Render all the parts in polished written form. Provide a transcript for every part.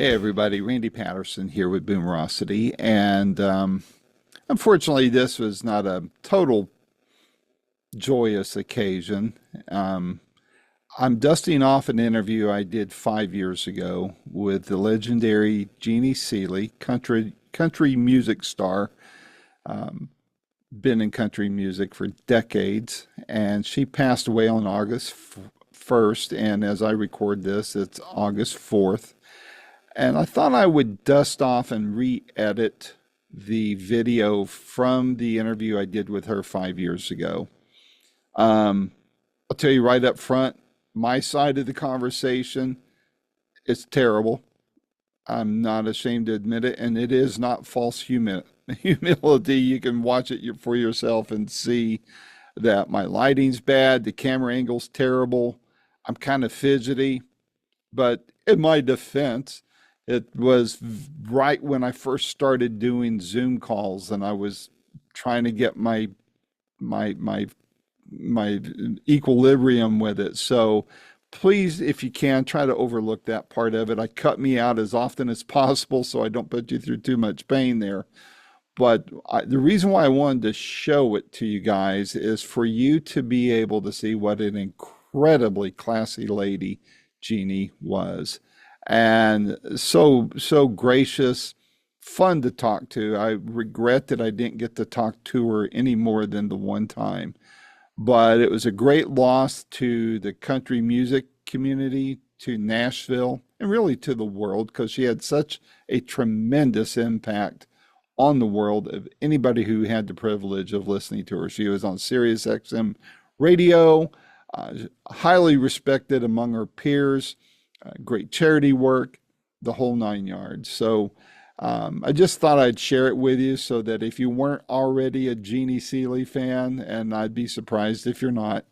Hey everybody, Randy Patterson here with Boomerocity, and unfortunately, this was not a total joyous occasion. Um, I'm dusting off an interview I did 5 years ago with the legendary Jeannie Seely, country music star, um, been in country music for decades, and she passed away on August 1st, and as I record this, it's August 4th. And I thought I would dust off and re-edit the video from the interview I did with her 5 years ago. Um, I'll tell you right up front, my side of the conversation is terrible. I'm not ashamed to admit it, and it is not false humility. You can watch it for yourself and see that my lighting's bad, the camera angle's terrible. I'm kind of fidgety. But in my defense, it was right when I first started doing Zoom calls, and I was trying to get my my equilibrium with it. So please, if you can, try to overlook that part of it. I cut me out as often as possible so I don't put you through too much pain there. But the reason why I wanted to show it to you guys is for you to be able to see what an incredibly classy lady Jeannie was. And so gracious, fun to talk to. I regret that I didn't get to talk to her any more than the one time. But it was a great loss to the country music community, to Nashville, and really to the world because she had such a tremendous impact on the world of anybody who had the privilege of listening to her. She was on Sirius XM radio, uh, highly respected among her peers, great charity work, the whole nine yards. So I just thought I'd share it with you so that if you weren't already a Jeannie Seely fan, and I'd be surprised if you're not,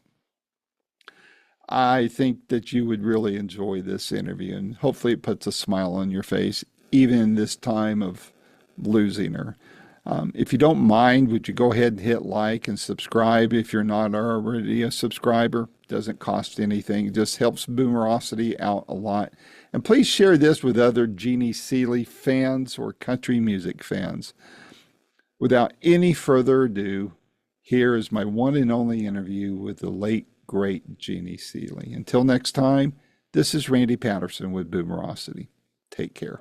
I think that you would really enjoy this interview and hopefully it puts a smile on your face, even in this time of losing her. If you don't mind, would you go ahead and hit like and subscribe if you're not already a subscriber? Doesn't cost anything. It just helps Boomerocity out a lot. And please share this with other Jeannie Seely fans or country music fans. Without any further ado, here is my one and only interview with the late, great Jeannie Seely. Until next time, this is Randy Patterson with Boomerocity. Take care.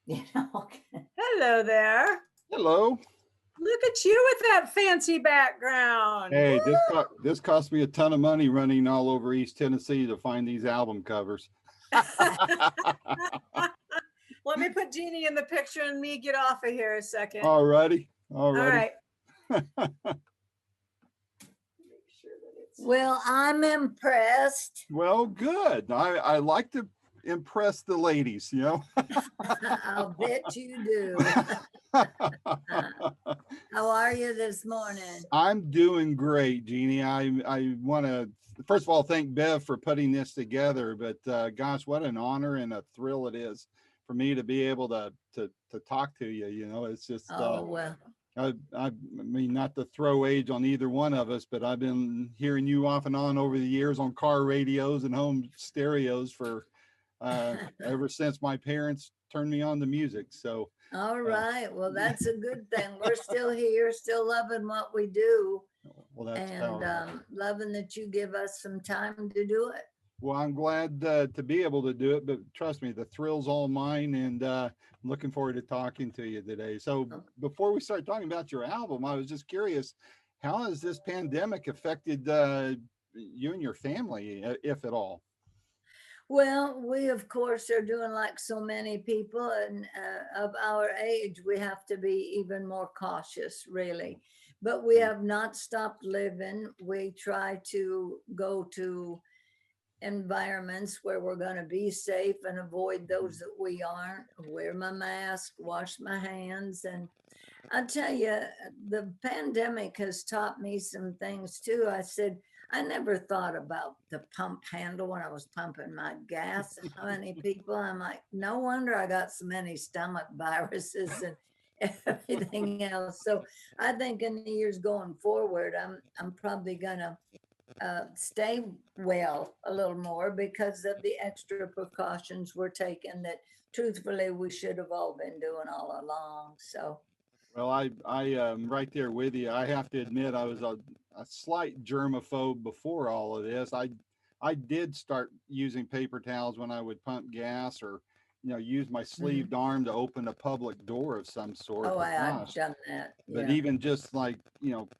You know. Hello there. Hello. Look at you with that fancy background. Hey, this cost me a ton of money running all over East Tennessee to find these album covers. Let me put Jeannie in the picture and me get off of here a second. All righty. All right. Well, I'm impressed. Well, good. I like to impress the ladies, you know. I'll bet you do. How are you this morning? I'm doing great, Jeannie. I want to first of all thank Bev for putting this together, but gosh, what an honor and a thrill it is for me to be able to talk to you. You know, it's just well. I mean, not to throw age on either one of us, but I've been hearing you off and on over the years on car radios and home stereos for ever since my parents turned me on to music. So all right, well, that's a good thing. We're still here, still loving what we do. Well, that's and loving that you give us some time to do it. Well, I'm glad to be able to do it, but trust me, the thrill's all mine, and I'm looking forward to talking to you today. So before we start talking about your album, I was just curious, how has this pandemic affected you and your family, if at all? Well, we, of course, are doing like so many people, and of our age, we have to be even more cautious, really. But we have not stopped living. We try to go to environments where we're going to be safe and avoid those that we aren't. Wear my mask, wash my hands. And I tell you, the pandemic has taught me some things too. I said, I never thought about the pump handle when I was pumping my gas and how many people. I'm like, no wonder I got so many stomach viruses and everything else. So I think in the years going forward, I'm probably gonna stay well a little more because of the extra precautions we're taking that truthfully we should have all been doing all along. So, Well, I am right there with you. I have to admit, I was a slight germaphobe before all of this. I did start using paper towels when I would pump gas or, use my sleeved arm to open a public door of some sort. oh, But I've gosh, done that. but Yeah. even just like,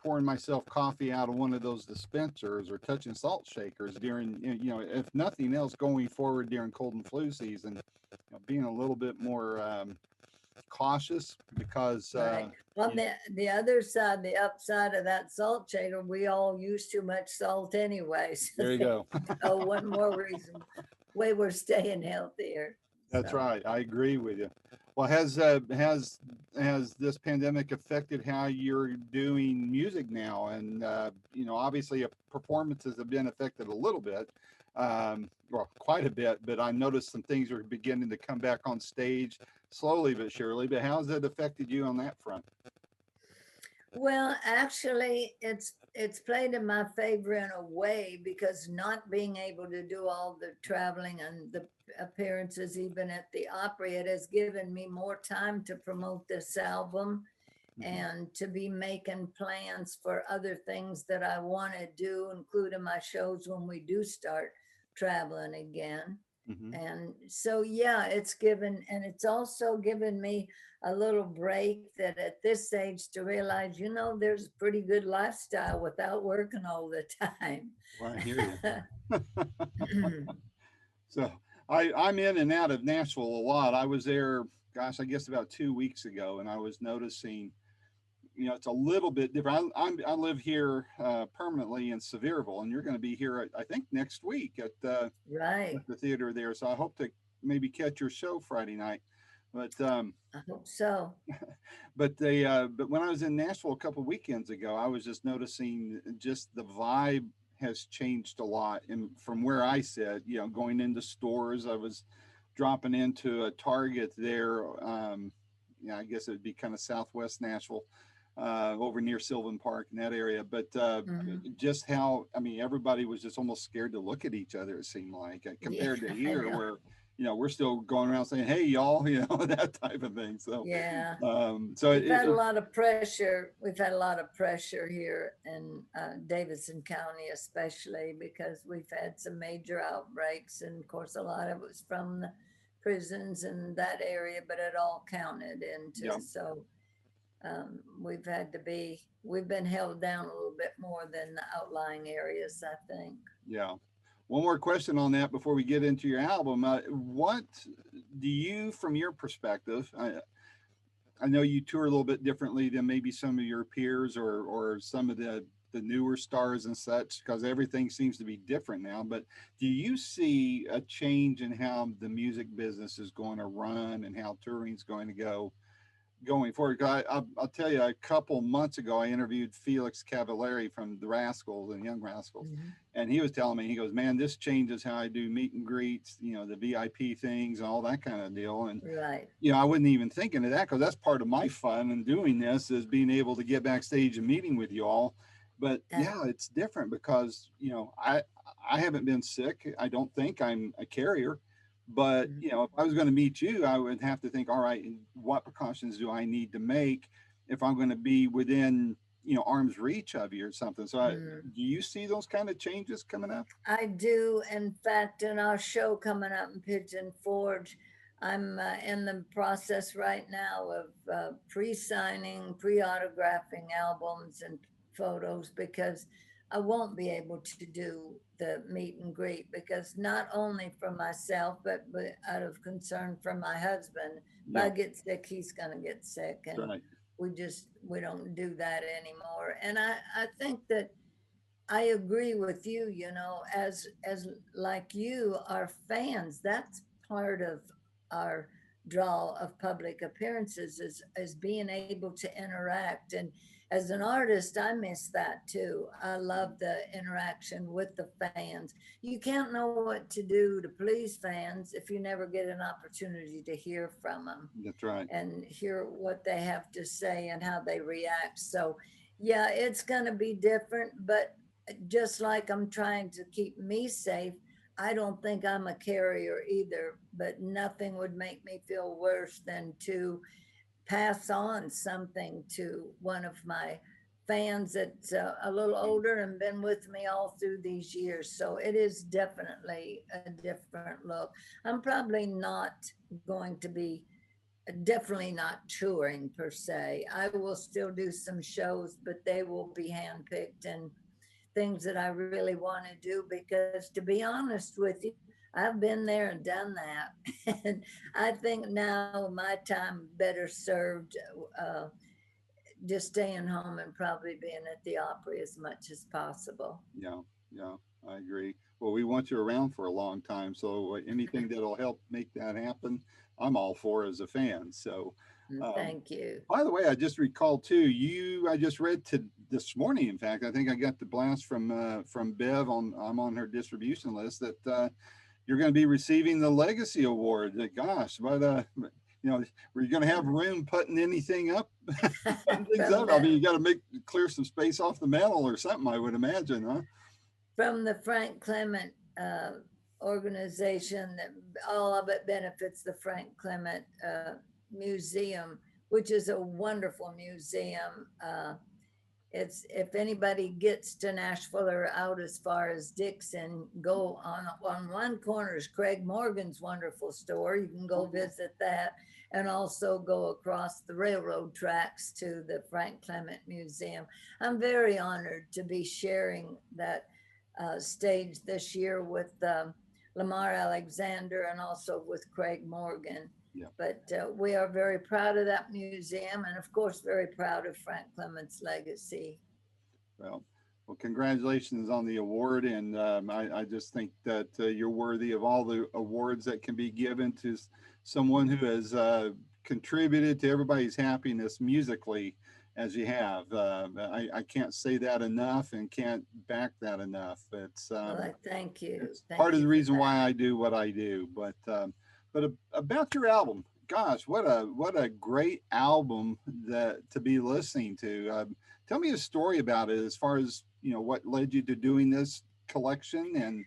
pouring myself coffee out of one of those dispensers or touching salt shakers during, if nothing else going forward during cold and flu season, being a little bit more cautious because, Right. On you- the other side, the upside of that salt shaker, we all use too much salt anyway. So there you go. oh, one more reason why we're staying healthier. That's So, right. I agree with you. Well, has this pandemic affected how you're doing music now? And obviously, performances have been affected a little bit, well, quite a bit. But I noticed some things are beginning to come back on stage slowly but surely. But how's it affected you on that front? well, actually, it's played in my favor in a way because not being able to do all the traveling and the appearances, even at the Opry, it has given me more time to promote this album and to be making plans for other things that I want to do, including my shows when we do start traveling again. Mhm. And so, yeah, it's also given me a little break that at this age to realize, there's a pretty good lifestyle without working all the time. Well, I hear you. So I'm in and out of Nashville a lot. I was there, gosh, I guess about 2 weeks ago, and I was noticing, it's a little bit different. I live here permanently in Sevierville, and you're going to be here, I think, next week at Right. the theater there. So I hope to maybe catch your show Friday night. But I hope so. but when I was in Nashville a couple weekends ago, I was just noticing just the vibe has changed a lot. And from where I sit, going into stores, I was dropping into a Target there. I guess it would be kind of Southwest Nashville, over near Sylvan Park in that area. But Mhm. just how, I mean, everybody was just almost scared to look at each other, it seemed like, compared to Yeah, I here know. where, we're still going around saying, hey, y'all, that type of thing. So, Yeah. so We've had a lot of pressure. We've had a lot of pressure here in Davidson County, especially because we've had some major outbreaks. And of course, a lot of it was from the prisons in that area, but it all counted into. Yeah. So we've been held down a little bit more than the outlying areas, I think. Yeah. One more question on that before we get into your album. What do you, from your perspective, I know you tour a little bit differently than maybe some of your peers or some of the newer stars and such, because everything seems to be different now. But do you see a change in how the music business is going to run and how touring is going to go going forward? 'Cause I'll tell you, a couple months ago, I interviewed Felix Cavallari from the Rascals and Young Rascals. Mhm. And he was telling me, he goes, man, this changes how I do meet and greets, the VIP things and all that kind of deal. And, Right. I wasn't even thinking of that because that's part of my fun in doing this is being able to get backstage and meeting with you all. But yeah, it's different because, I haven't been sick. I don't think I'm a carrier. But, Mhm. if I was going to meet you, I would have to think, all right, what precautions do I need to make if I'm going to be within, arm's reach of you or something. So Mm. do you see those kind of changes coming up? I do. In fact, in our show coming up in Pigeon Forge, I'm in the process right now of pre-signing, pre-autographing albums and photos because I won't be able to do the meet and greet because not only for myself, but out of concern for my husband. If I Yeah, get sick, he's going to get sick. that's And right. we don't do that anymore. And I think that I agree with you, as like you, our fans, that's part of our draw of public appearances is being able to interact. And as an artist, I miss that too. I love the interaction with the fans. You can't know what to do to please fans if you never get an opportunity to hear from them That's right. and hear what they have to say and how they react. So yeah, it's going to be different, but just like I'm trying to keep me safe, I don't think I'm a carrier either, but nothing would make me feel worse than to pass on something to one of my fans that's a little older and been with me all through these years. So it is definitely a different look. I'm probably not going to be, definitely not touring per se. I will still do some shows, but they will be handpicked and things that I really want to do, because to be honest with you, I've been there and done that. And I think now my time better served uh, just staying home and probably being at the Opry as much as possible. Yeah, yeah, I agree. Well, we want you around for a long time, so anything that'll help make that happen, I'm all for as a fan. So, um, Thank you. by the way, I just recalled too. I just read to this morning. In fact, I think I got the blast from Bev on. I'm on her distribution list that you're going to be receiving the Legacy Award. Gosh, but were you going to have room putting anything up? Things up? I mean, you got to clear some space off the mantle or something, I would imagine, huh? From the Frank Clement organization, that all of it benefits the Frank Clement Museum, which is a wonderful museum. It's, if anybody gets to Nashville or out as far as Dixon, go on one corner is Craig Morgan's wonderful store. You can go visit that, and also go across the railroad tracks to the Frank Clement Museum. I'm very honored to be sharing that stage this year with Lamar Alexander and also with Craig Morgan. Yeah. But we are very proud of that museum, and of course, very proud of Frank Clement's legacy. Well, congratulations on the award, and I just think that you're worthy of all the awards that can be given to someone who has contributed to everybody's happiness musically, as you have. I can't say that enough, and can't back that enough. It's Well, thank you. it's Thank part of you the for reason that. why I do what I do. But about your album, gosh, what a great album to be listening to. Tell me a story about it, as far as what led you to doing this collection, and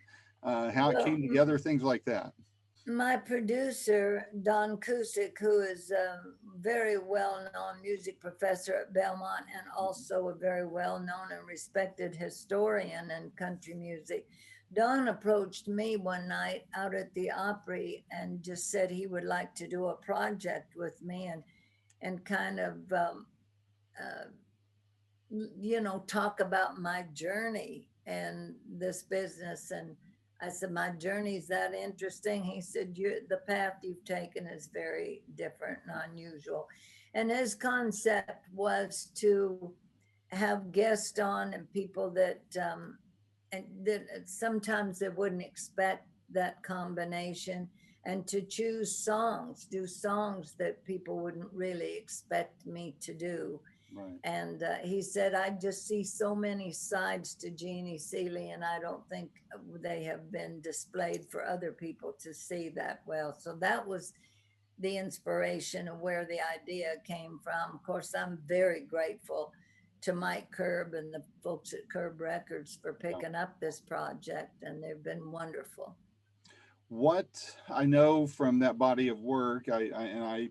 how it Well, came together, things like that. my producer, Don Cusick, who is a very well-known music professor at Belmont and also a very well-known and respected historian in country music, Don approached me one night out at the Opry and just said he would like to do a project with me and kind of talk about my journey and this business. And I said, my journey's that interesting? He said, the path you've taken is very different and unusual. And his concept was to have guests on and people that, and that sometimes they wouldn't expect that combination, and to do songs that people wouldn't really expect me to do. Right. And he said, I just see so many sides to Jeannie Seely, and I don't think they have been displayed for other people to see that well. So that was the inspiration of where the idea came from. Of course, I'm very grateful to Mike Curb and the folks at Curb Records for picking up this project, and they've been wonderful. What I know from that body of work, I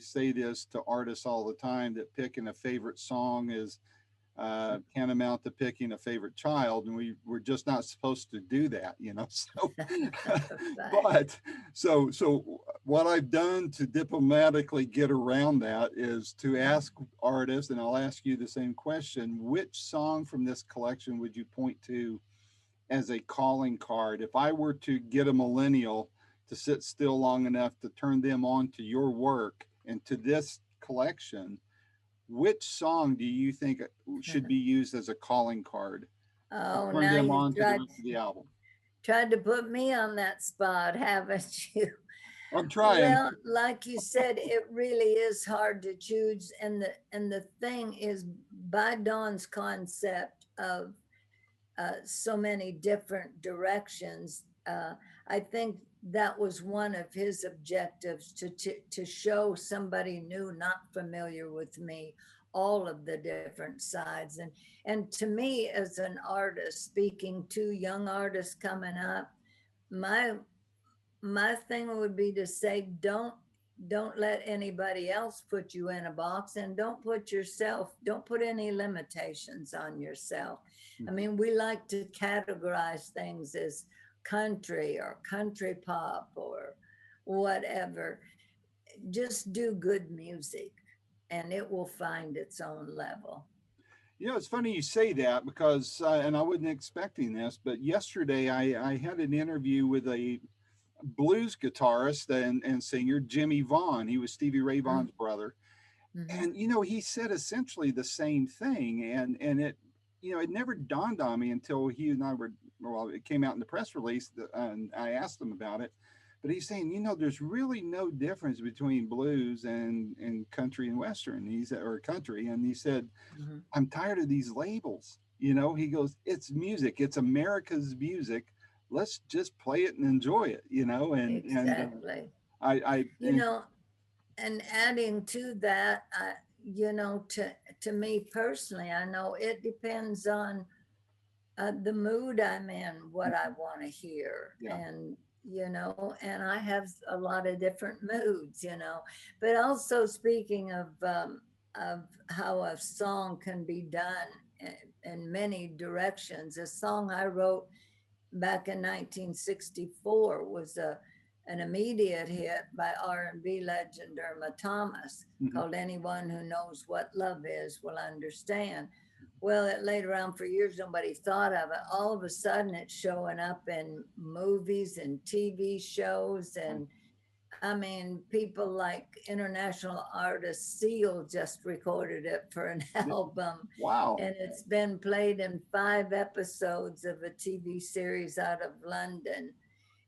say this to artists all the time, that picking a favorite song is tantamount to picking a favorite child, and we're just not supposed to do that, So, but so what I've done to diplomatically get around that is to ask artists, and I'll ask you the same question: which song from this collection would you point to as a calling card? If I were to get a millennial to sit still long enough to turn them on to your work and to this collection, which song do you think should be used as a calling card Oh, to turn now them you on to the rest of the album? tried to put me on that spot, haven't you? I'm trying. Well, like you said, it really is hard to choose. And the thing is, by Don's concept of so many different directions, I think that was one of his objectives, to show somebody new, not familiar with me, all of the different sides. And to me, as an artist, speaking to young artists coming up, my thing would be to say, don't let anybody else put you in a box, and don't put any limitations on yourself. I mean, we like to categorize things as country or country pop or whatever. Just do good music and it will find its own level. You know, it's funny you say that because, and I wasn't expecting this, but yesterday I had an interview with a blues guitarist and singer, Jimmy Vaughn. He was Stevie Ray Vaughan's brother. Mhm. And, you know, he said essentially the same thing. And it, you know, it never dawned on me until he and I were, well, it came out in the press release and I asked him about it. But he's saying, you know, there's really no difference between blues and country and Western. He said, or country. And he said, Mhm. I'm tired of these labels. You know, he goes, it's music, it's America's music. Let's just play it and enjoy it, you know, Exactly. You and know, and adding to that, you know, to me personally, I know it depends on the mood I'm in, what I want to hear, yeah, and you know, and I have a lot of different moods, you know. But also speaking of how a song can be done in many directions, a song I wrote back in 1964 was an immediate hit by R&B legend Irma Thomas, mhm, called Anyone Who Knows What Love Is Will Understand. Well, it laid around for years, nobody thought of it. All of a sudden it's showing up in movies and TV shows, and I mean, people like international artist Seal just recorded it for an album, wow. and it's been played in 5 episodes of a TV series out of London,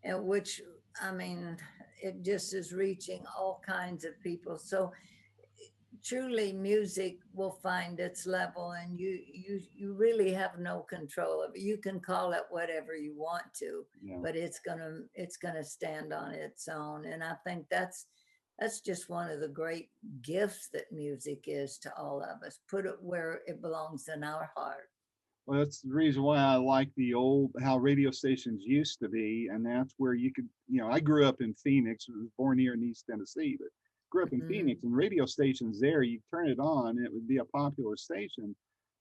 and which, I mean, it just is reaching all kinds of people. So truly music will find its level, and you really have no control of it. You can call it whatever you want to, Yeah. but it's gonna stand on its own. And I think that's just one of the great gifts that music is to all of us. Put it where it belongs, in our heart. Well, that's the reason why I like the old, how radio stations used to be. And that's where you could, you know, I grew up in Phoenix, was born here in East Tennessee, but grew up in Mhm. Phoenix, and radio stations there, you turn it on and it would be a popular station.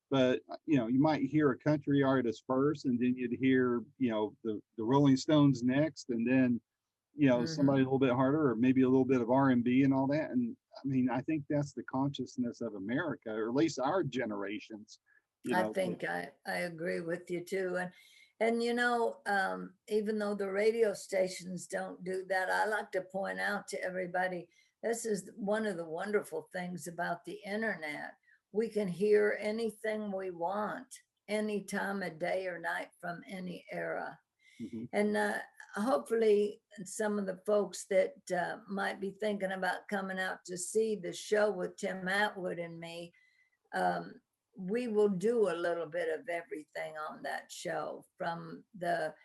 But you know, you might hear a country artist first, and then you'd hear, you know, the Rolling Stones next, and then, you know, somebody a Mhm. little bit harder, or maybe a little bit of R&B and all that. And I mean, I think that's the consciousness of America, or at least our generations, you I know. think I agree with you too. And you know, even though the radio stations don't do that, I like to point out to everybody, this is one of the wonderful things about the internet. We can hear anything we want any time of day or night from any era. Mhm. And hopefully some of the folks that might be thinking about coming out to see the show with Tim Atwood and me, um, we will do a little bit of everything on that show. From the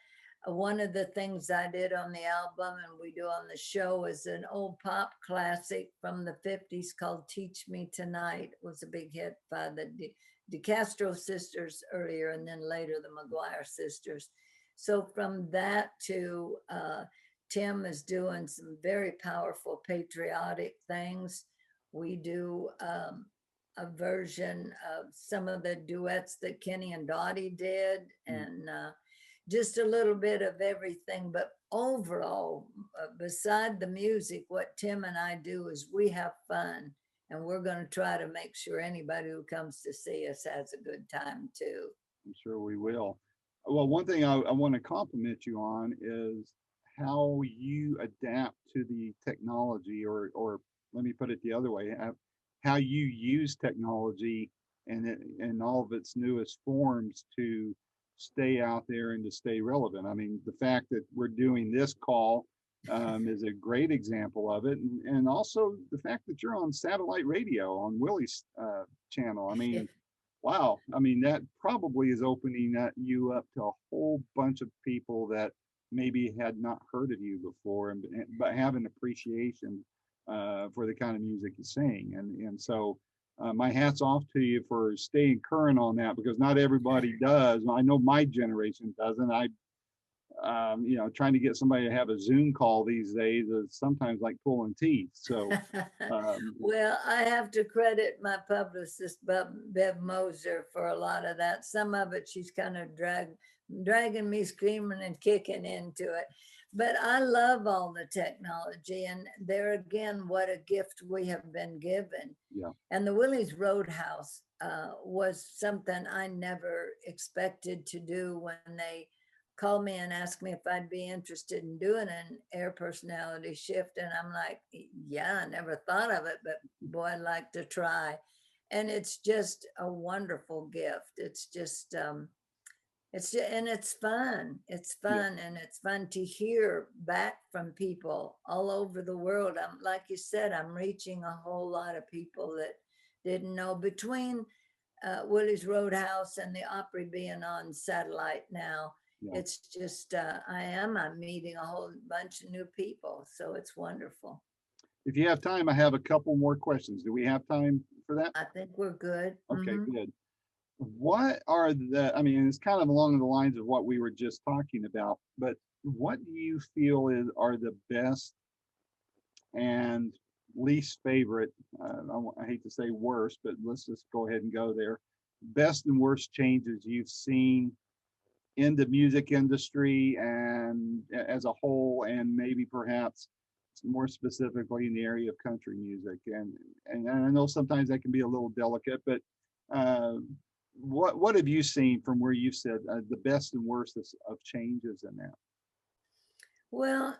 one of the things I did on the album and we do on the show is an old pop classic from the 50s called Teach Me Tonight. It was a big hit by the DeCastro sisters earlier, and then later the McGuire sisters. So from that to Tim is doing some very powerful patriotic things. We do a version of some of the duets that Kenny and Dottie did, Mm. and just a little bit of everything. But overall, beside the music, what Tim and I do is we have fun, and we're going to try to make sure anybody who comes to see us has a good time too. I'm sure we will. Well, one thing I want to compliment you on is how you adapt to the technology, or let me put it the other way, how you use technology and in all of its newest forms to stay out there and to stay relevant. I mean, the fact that we're doing this call is a great example of it, and also the fact that you're on satellite radio on Willie's channel. I mean, wow. I mean, that probably is opening you up to a whole bunch of people that maybe had not heard of you before, but have an appreciation for the kind of music you sing. And so my hat's off to you for staying current on that, because not everybody does. I know my generation doesn't. Trying to get somebody to have a Zoom call these days is sometimes like pulling teeth. So, Well, I have to credit my publicist, Bev Moser, for a lot of that. Some of it, she's kind of dragging me screaming and kicking into it. But I love all the technology. And there again, what a gift we have been given. yeah, And the Willie's Roadhouse was something I never expected to do when they called me and asked me if I'd be interested in doing an air personality shift. And I'm like, yeah, I never thought of it, but boy, I'd like to try. And it's just a wonderful gift. It's just, and it's fun. It's yeah, fun, and it's fun to hear back from people all over the world. I'm like you said, I'm reaching a whole lot of people that didn't know. Between Willie's Roadhouse and the Opry being on satellite now, yeah. it's just I'm meeting a whole bunch of new people, so it's wonderful. If you have time, I have a couple more questions. Do we have time for that? I think we're good. Okay, Mhm. good. What are I mean, it's kind of along the lines of what we were just talking about, but what do you feel are the best and least favorite, I hate to say worst, but let's just go ahead and go there. Best and worst changes you've seen in the music industry and as a whole, and maybe perhaps more specifically in the area of country music. And I know sometimes that can be a little delicate, but uh, what have you seen from where you said the best and worst of changes in that? Well,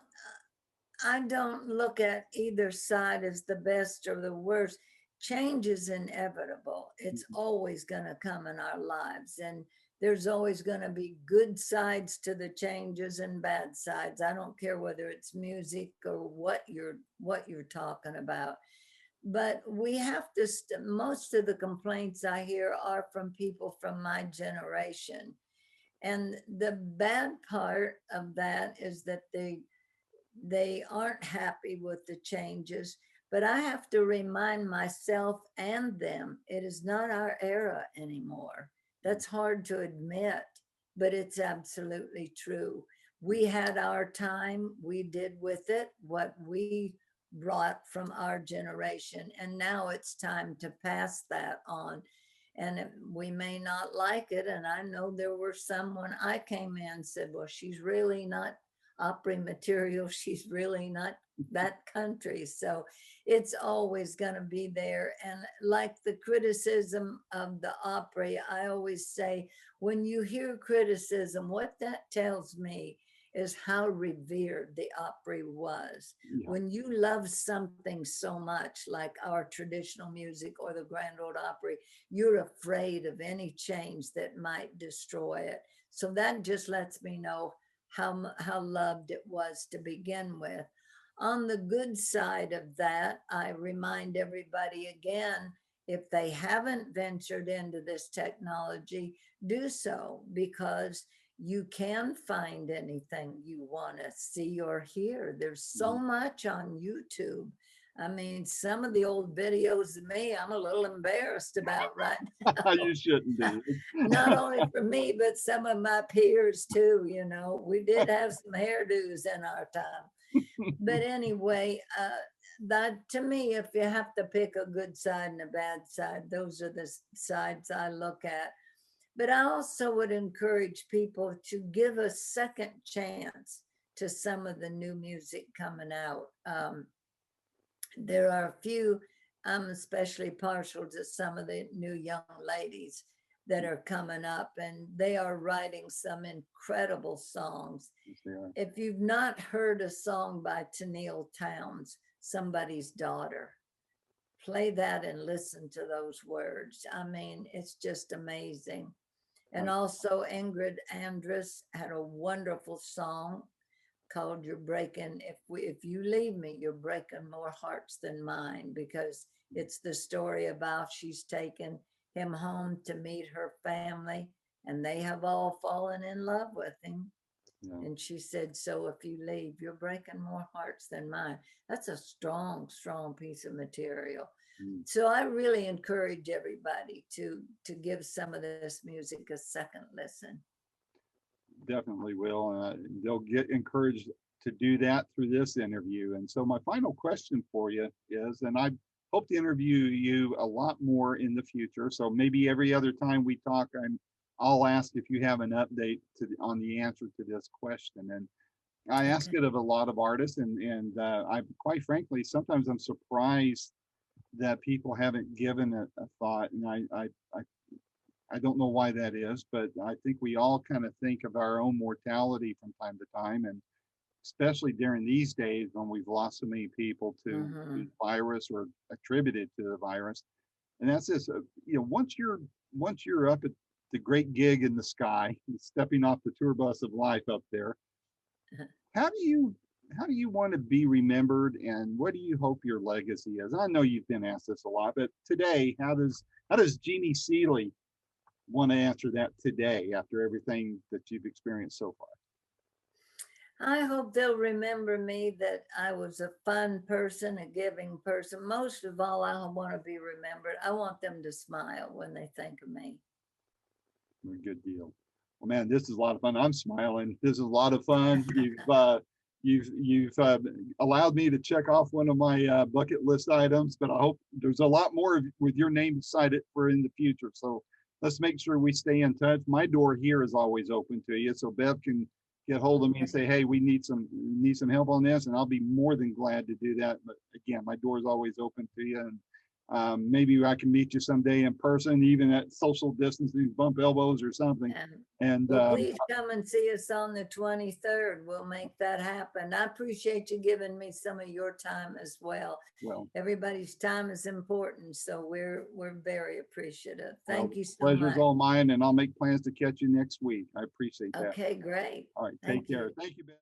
I don't look at either side as the best or the worst. Change is inevitable. It's always going to come in our lives. And there's always going to be good sides to the changes and bad sides. I don't care whether it's music or what you're talking about. But we have to, most of the complaints I hear are from people from my generation. And the bad part of that is that they aren't happy with the changes, but I have to remind myself and them it is not our era anymore. That's hard to admit, but it's absolutely true. We had our time, we did with it what we brought from our generation, and now it's time to pass that on. And we may not like it, and I know there were some when I came in said, well, she's really not Opry material. She's really not that country. So it's always going to be there. And like the criticism of the Opry, I always say, when you hear criticism, what that tells me is how revered the Opry was. Yeah, When you love something so much, like our traditional music or the Grand Ole Opry, you're afraid of any change that might destroy it. So that just lets me know how loved it was to begin with. On the good side of that, I remind everybody again, if they haven't ventured into this technology, do so, because you can find anything you want to see or hear. There's so much on YouTube. I mean, some of the old videos of me, I'm a little embarrassed about right now. you shouldn't be. Not only for me, but some of my peers too. We did have some hairdos in our time. But anyway, that to me, if you have to pick a good side and a bad side, those are the sides I look at. But I also would encourage people to give a second chance to some of the new music coming out. There are a few, I'm especially partial to some of the new young ladies that are coming up, and they are writing some incredible songs. If you've not heard a song by Tennille Townes, Somebody's Daughter, play that and listen to those words. I mean, it's just amazing. And also Ingrid Andress had a wonderful song called You're Breaking, if you leave me, you're breaking more hearts than mine, because it's the story about she's taken him home to meet her family, and they have all fallen in love with him. Yeah. And she said, so if you leave, you're breaking more hearts than mine. That's a strong, strong piece of material. Mm, So I really encourage everybody to give some of this music a second listen. definitely will. They'll get encouraged to do that through this interview. And so my final question for you is, and I hope to interview you a lot more in the future. So maybe every other time we talk, I'll ask if you have an update on the answer to this question. And I ask Okay. it of a lot of artists, and I quite frankly sometimes I'm surprised that people haven't given it a thought, and I don't know why that is, but I think we all kind of think of our own mortality from time to time, and especially during these days when we've lost so many people to the Mhm. virus or attributed to the virus. And that's this, once you're up at the great gig in the sky, stepping off the tour bus of life up there, how do you how do you want to be remembered, and what do you hope your legacy is? I know you've been asked this a lot, but today, how does Jeannie Seely want to answer that today after everything that you've experienced so far? I hope they'll remember me that I was a fun person, a giving person. Most of all, I want to be remembered. I want them to smile when they think of me. Good deal. Well, man, this is a lot of fun. I'm smiling. This is a lot of fun. You've allowed me to check off one of my bucket list items, but I hope there's a lot more with your name beside it for in the future. So let's make sure we stay in touch. My door here is always open to you, so Bev can get hold of me and say, "Hey, we need some help on this," and I'll be more than glad to do that. But again, my door is always open to you, and maybe I can meet you someday in person, even at social distancing, bump elbows or something. And And well, please come and see us on the 23rd. We'll make that happen. I appreciate you giving me some of your time as well. well, Everybody's time is important, so we're very appreciative. well, Thank you so pleasure's much. all mine, and I'll make plans to catch you next week. I appreciate that. Okay, great. All right, Thank take care. you. Thank you, Ben.